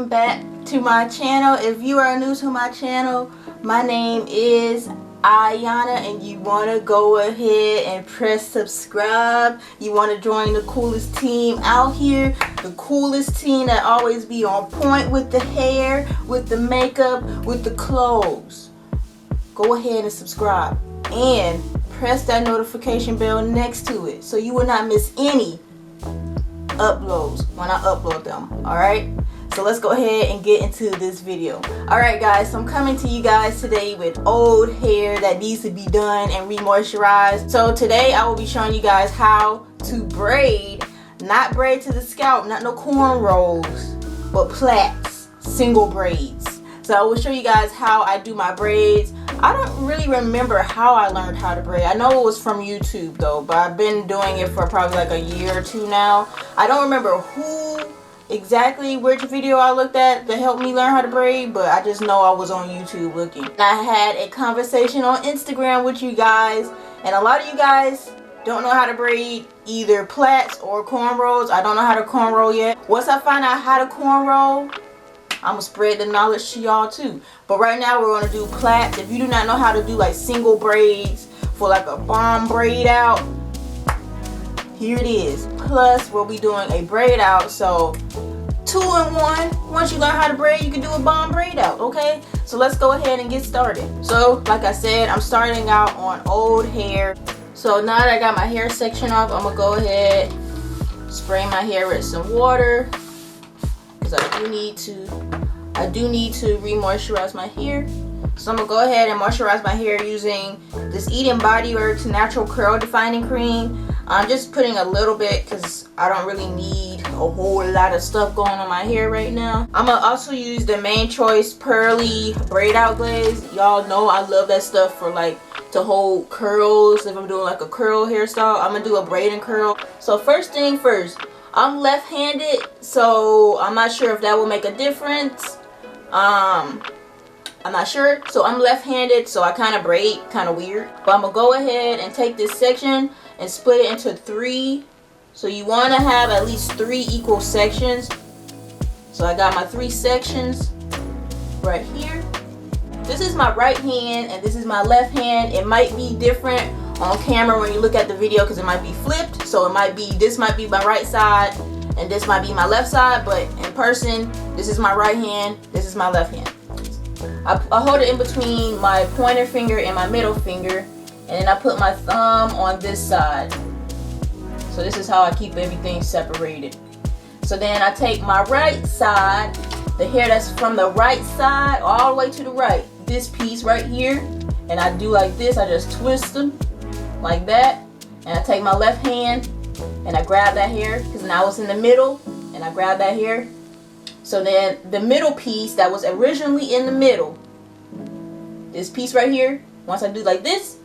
welcome back to my channel. If you are new to my channel, my name is Iyana, and you want to go ahead and press subscribe. You want to join the coolest team out here, the coolest team that always be on point with the hair, with the makeup, with the clothes. Go ahead and subscribe and press that notification bell next to it so you will not miss any uploads when I upload them. Alright, so let's go ahead and get into this video. Alright guys, so I'm coming to you guys today with old hair that needs to be done and re-moisturized. So today I will be showing you guys how to braid, not braid to the scalp, not no cornrows, but plaits, single braids. So I will show you guys how I do my braids. I don't really remember how I learned how to braid. I know it was from YouTube though, but I've been doing it for probably like a year or two now. I don't remember who exactly, which video I looked at that helped me learn how to braid, but I just know I was on YouTube looking. I had a conversation on Instagram with you guys, and a lot of you guys don't know how to braid either plaits or cornrows. I don't know how to cornrow yet. Once I find out how to cornrow, I'm gonna spread the knowledge to y'all too. But right now we're gonna do plaits. If you do not know how to do like single braids for like a bomb braid out, here it is. Plus we'll be doing a braid out, so 2 in 1. Once you learn how to braid, you can do a bomb braid out. Okay, so let's go ahead and get started. So like I said, I'm starting out on old hair. So now that I got my hair section off, I'm gonna go ahead, spray my hair with some water, because I do need to re-moisturize my hair. So I'm gonna go ahead and moisturize my hair using this Eden Body Works natural curl defining cream. I'm just putting a little bit because I don't really need a whole lot of stuff going on my hair right now. I'm gonna also use the Main Choice Pearly Braid Out Glaze. Y'all know I love that stuff for like to hold curls. If I'm doing like a curl hairstyle, I'm gonna do a braid and curl. So first thing first, I'm left-handed, so I'm not sure if that will make a difference. I'm not sure. So I'm left-handed, so I kind of braid kind of weird. But I'm gonna go ahead and take this section and split it into 3. So you want to have at least 3 equal sections. So I got my 3 sections right here. This is my right hand and this is my left hand. It might be different on camera when you look at the video because it might be flipped. So it might be, this might be my right side and this might be my left side, but in person this is my right hand, this is my left hand. I hold it in between my pointer finger and my middle finger, and then I put my thumb on this side. So this is how I keep everything separated. So then I take my right side, the hair that's from the right side all the way to the right, this piece right here, and I do like this. I just twist them like that, and I take my left hand and I grab that hair because now it's in the middle, and I grab that hair. So then the middle piece that was originally in the middle, this piece right here, once I do like this,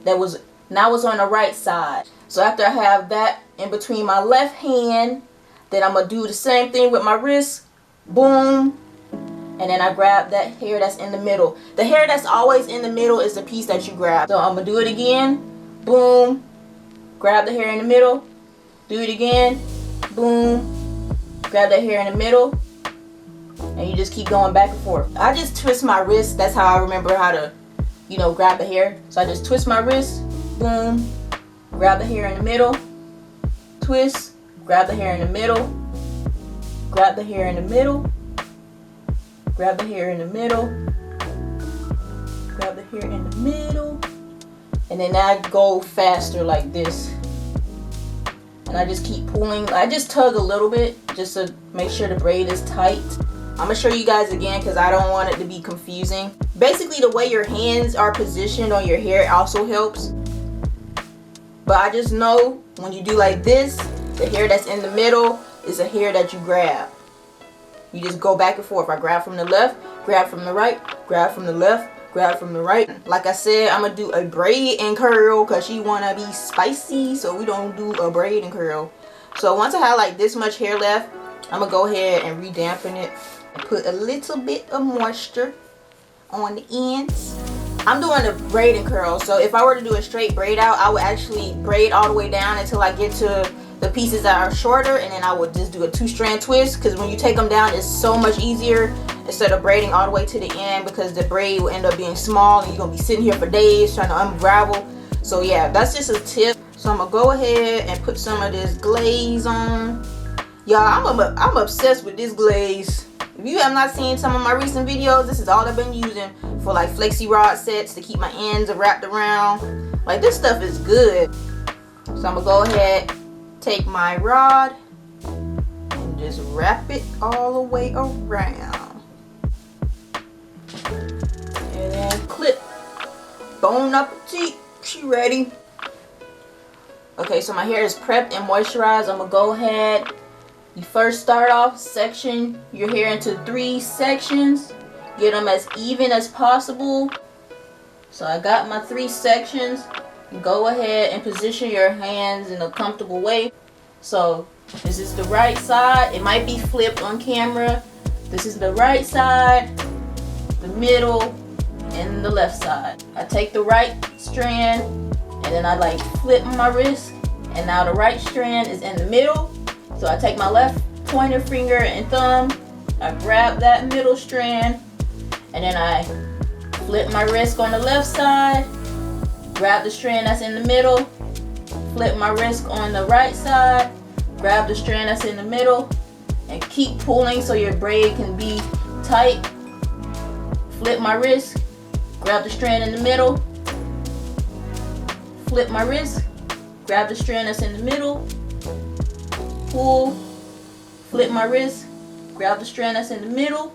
that was now it's on the right side. So after I have that in between my left hand, then I'm gonna do the same thing with my wrist, boom, and then I grab that hair that's in the middle. The hair that's always in the middle is the piece that you grab. So I'm gonna do it again, boom, grab the hair in the middle, do it again, boom, grab that hair in the middle, and you just keep going back and forth. I just twist my wrist. That's how I remember how to, you know, grab the hair. So I just twist my wrist, boom, grab the hair in the middle, twist, grab the hair in the middle, grab the hair in the middle, grab the hair in the middle, grab the hair in the middle, and then I go faster like this. And I just keep pulling. I just tug a little bit just to make sure the braid is tight. I'm gonna show you guys again because I don't want it to be confusing. Basically the way your hands are positioned on your hair also helps. But I just know when you do like this, the hair that's in the middle is a hair that you grab. You just go back and forth. I grab from the left, grab from the right, grab from the left, grab from the right. Like I said, I'm gonna do a braid and curl because she wanna be spicy, so we don't do a braid and curl. So once I have like this much hair left, I'm gonna go ahead and re-dampen it and put a little bit of moisture on the ends. I'm doing a braid and curl, so if I were to do a straight braid out, I would actually braid all the way down until I get to the pieces that are shorter, and then I would just do a 2-strand twist, because when you take them down, it's so much easier instead of braiding all the way to the end, because the braid will end up being small and you're gonna be sitting here for days trying to unravel. So yeah, that's just a tip. So I'm gonna go ahead and put some of this glaze on. Y'all, I'm obsessed with this glaze. If you have not seen some of my recent videos, this is all I've been using for like flexi rod sets to keep my ends wrapped around. Like, this stuff is good. So I'm gonna go ahead, take my rod and just wrap it all the way around. And then clip. Bon appetit. She ready. Okay, so my hair is prepped and moisturized. I'm gonna go ahead. You first start off, section your hair into 3 sections. Get them as even as possible. So I got my 3 sections. Go ahead and position your hands in a comfortable way. So this is the right side. It might be flipped on camera. This is the right side, the middle, and the left side. I take the right strand and then I like flip my wrist, and now the right strand is in the middle. So I take my left pointer finger and thumb, I grab that middle strand, and then I flip my wrist on the left side, grab the strand that's in the middle, flip my wrist on the right side, grab the strand that's in the middle, and keep pulling so your braid can be tight. Flip my wrist, grab the strand in the middle, flip my wrist, grab the strand that's in the middle, pull, flip my wrist, grab the strand that's in the middle,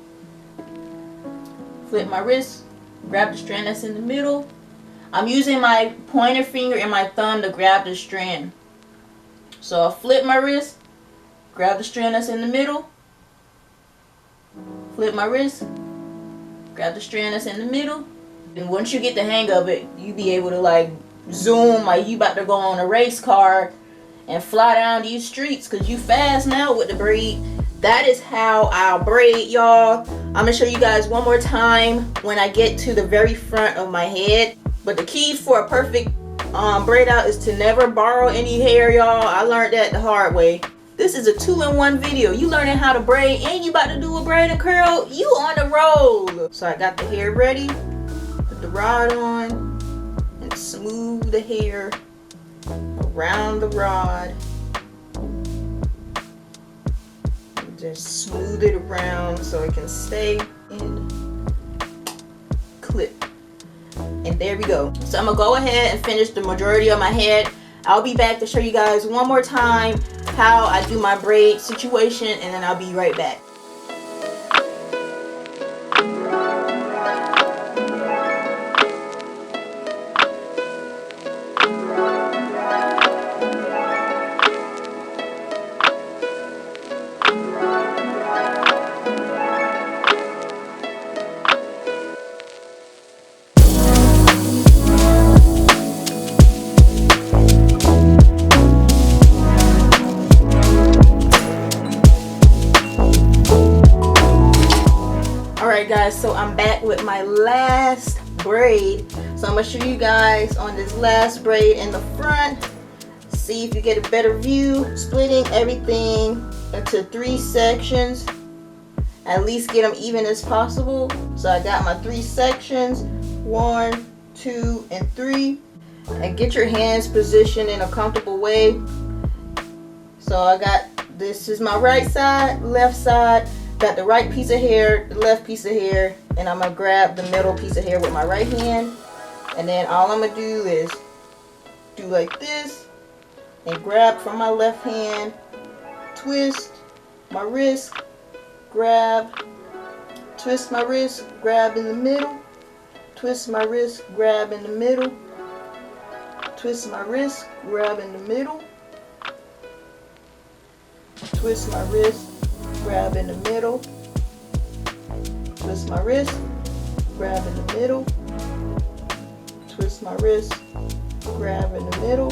flip my wrist, grab the strand that's in the middle. I'm using my pointer finger and my thumb to grab the strand. So I'll flip my wrist, grab the strand that's in the middle, flip my wrist, grab the strand that's in the middle. And once you get the hang of it, you be able to like zoom like you about to go on a race car and fly down these streets, because you fast now with the braid. That is how I'll braid, y'all. I'm gonna show you guys one more time when I get to the very front of my head. But the key for a perfect braid out is to never borrow any hair, y'all. I learned that the hard way. This is a 2-in-1 video. You learning how to braid and you about to do a braid and curl, you on the roll. So I got the hair ready, put the rod on, and smooth the hair around the rod. Just smooth it around so it can stay in clip. And there we go. So I'm gonna go ahead and finish the majority of my head. I'll be back to show you guys one more time how I do my braid situation, and then I'll be right back. Guys, so I'm back with my last braid. So I'm gonna show you guys on this last braid in the front. See if you get a better view. Splitting everything into 3 sections. At least get them even as possible. So I got my 3 sections, 1, 2, and 3. And get your hands positioned in a comfortable way. So I got, this is my right side, left side. Got the right piece of hair, the left piece of hair, and I'm gonna grab the middle piece of hair with my right hand, and then all I'm gonna do is do like this and grab from my left hand, twist my wrist, grab, twist my wrist, grab in the middle, twist my wrist, grab in the middle, twist my wrist, grab in the middle, twist my wrist, grab in the middle, twist my wrist, grab in the middle, twist my wrist, grab in the middle,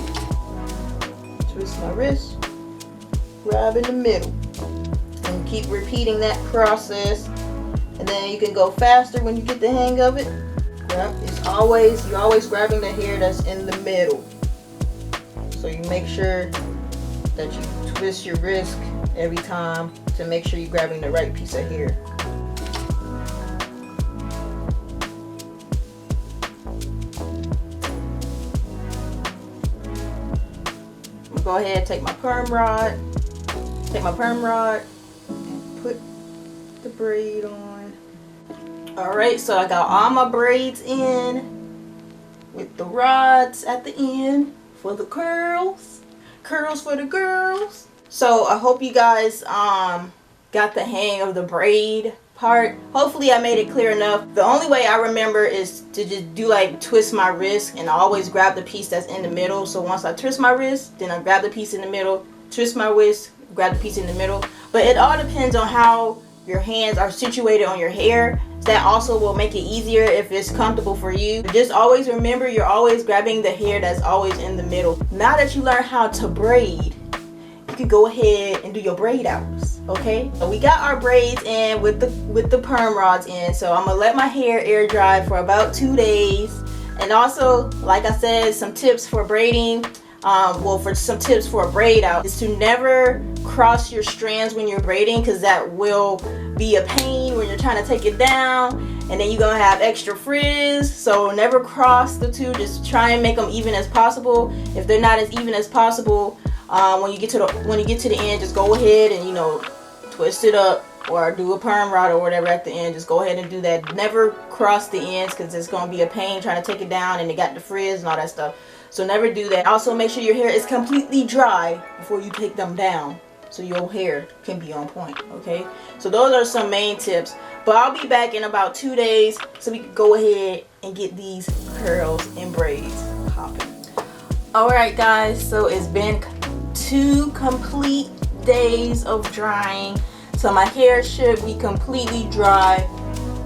twist my wrist, grab in the middle, and keep repeating that process. And then you can go faster when you get the hang of it. It's always, you're always grabbing the hair that's in the middle, so you make sure that you twist your wrist every time to make sure you're grabbing the right piece of hair. Go ahead, take my perm rod, and put the braid on. Alright, so I got all my braids in with the rods at the end for the curls for the girls. So I hope you guys got the hang of the braid part. Hopefully I made it clear enough. The only way I remember is to just do like twist my wrist, and I always grab the piece that's in the middle. So once I twist my wrist, then I grab the piece in the middle, twist my wrist, grab the piece in the middle. But it all depends on how your hands are situated on your hair. That also will make it easier if it's comfortable for you. Just always remember, you're always grabbing the hair that's always in the middle. Now that you learn how to braid, you can go ahead and do your braid outs. Okay, so we got our braids in with the perm rods in. So I'm gonna let my hair air dry for about 2 days. And also, like I said, some tips for braiding. For some tips for a braid out is to never cross your strands when you're braiding, because that will be a pain when you're trying to take it down, and then you're gonna have extra frizz. So never cross the two. Just try and make them even as possible. If they're not as even as possible, when you get to the end, just go ahead and, you know, twist it up or do a perm rod or whatever at the end. Just go ahead and do that. Never cross the ends, because it's gonna be a pain trying to take it down, and it got the frizz and all that stuff. So never do that. Also, make sure your hair is completely dry before you take them down, so your hair can be on point. Okay, so those are some main tips. But I'll be back in about 2 days so we can go ahead and get these curls and braids popping. Alright guys, so it's been 2 complete days of drying. So my hair should be completely dry,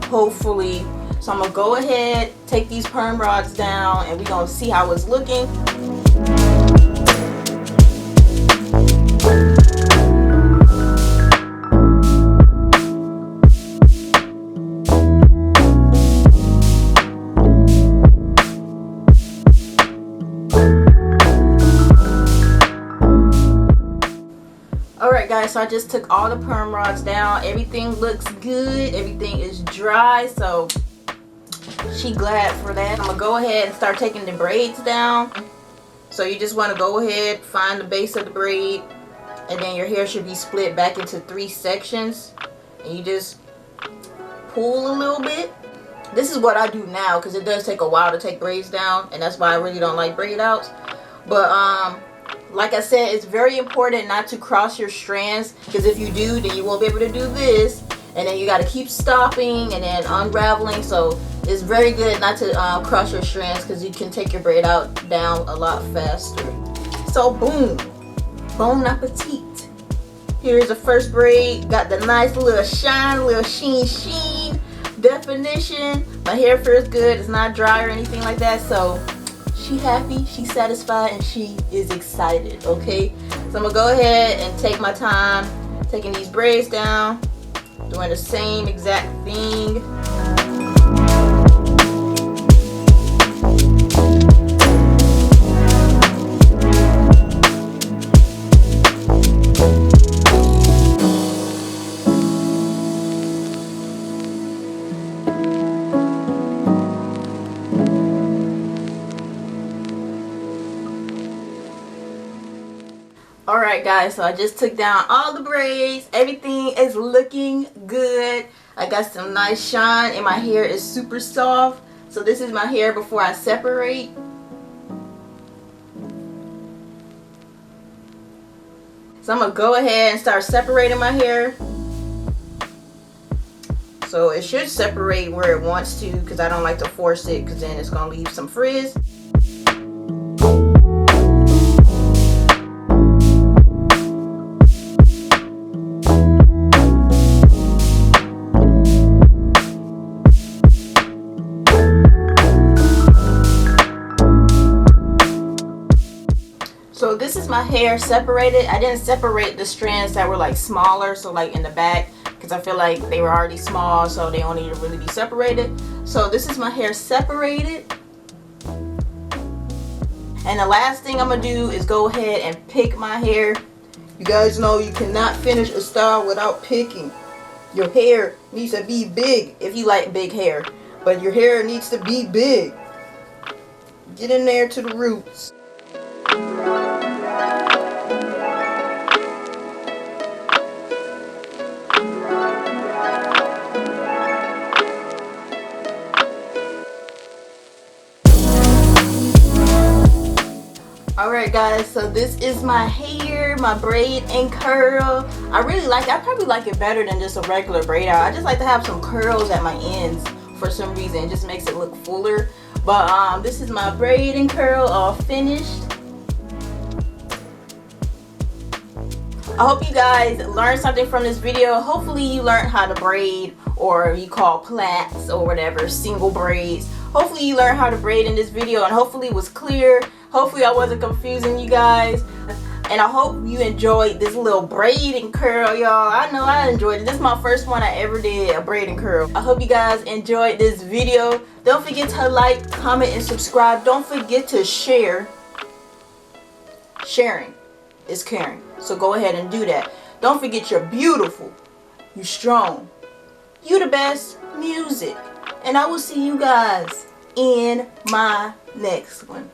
hopefully. So I'm gonna go ahead, take these perm rods down, and we're gonna see how it's looking. Alright guys, so I just took all the perm rods down. Everything looks good. Everything is dry, so she glad for that. I'm gonna go ahead and start taking the braids down. So you just want to go ahead, find the base of the braid, and then your hair should be split back into 3 sections, and you just pull a little bit. This is what I do now, because it does take a while to take braids down, and that's why I really don't like braid outs. But like I said, it's very important not to cross your strands, because if you do, then you won't be able to do this, and then you got to keep stopping and then unraveling. So it's very good not to cross your strands, because you can take your braid out down a lot faster. So boom, bon appetit. Here's the first braid. Got the nice little shine, little sheen definition. My hair feels good. It's not dry or anything like that. So she happy, she's satisfied, and she is excited. Okay, so I'm gonna go ahead and take my time taking these braids down, doing the same exact thing. Alright guys, so I just took down all the braids. Everything is looking good. I got some nice shine, and my hair is super soft. So this is my hair before I separate. So I'm going to go ahead and start separating my hair. So it should separate where it wants to, because I don't like to force it, because then it's going to leave some frizz. So this is my hair separated. I didn't separate the strands that were like smaller, so like in the back, because I feel like they were already small, so they don't need to really be separated. So this is my hair separated. And the last thing I'm gonna do is go ahead and pick my hair. You guys know you cannot finish a style without picking. Your hair needs to be big if you like big hair. But your hair needs to be big. Get in there to the roots. Alright guys, so this is my hair, my braid and curl. I really like it. I probably like it better than just a regular braid out. I just like to have some curls at my ends for some reason. It just makes it look fuller. But this is my braid and curl all finished. I hope you guys learned something from this video. Hopefully you learned how to braid, or you call plaits or whatever, single braids. Hopefully you learned how to braid in this video, and hopefully it was clear. Hopefully I wasn't confusing you guys. And I hope you enjoyed this little braid and curl, y'all. I know I enjoyed it. This is my first one I ever did, a braid and curl. I hope you guys enjoyed this video. Don't forget to like, comment, and subscribe. Don't forget to share. Sharing is caring. So go ahead and do that. Don't forget you're beautiful. You're strong. You the best music. And I will see you guys in my next one.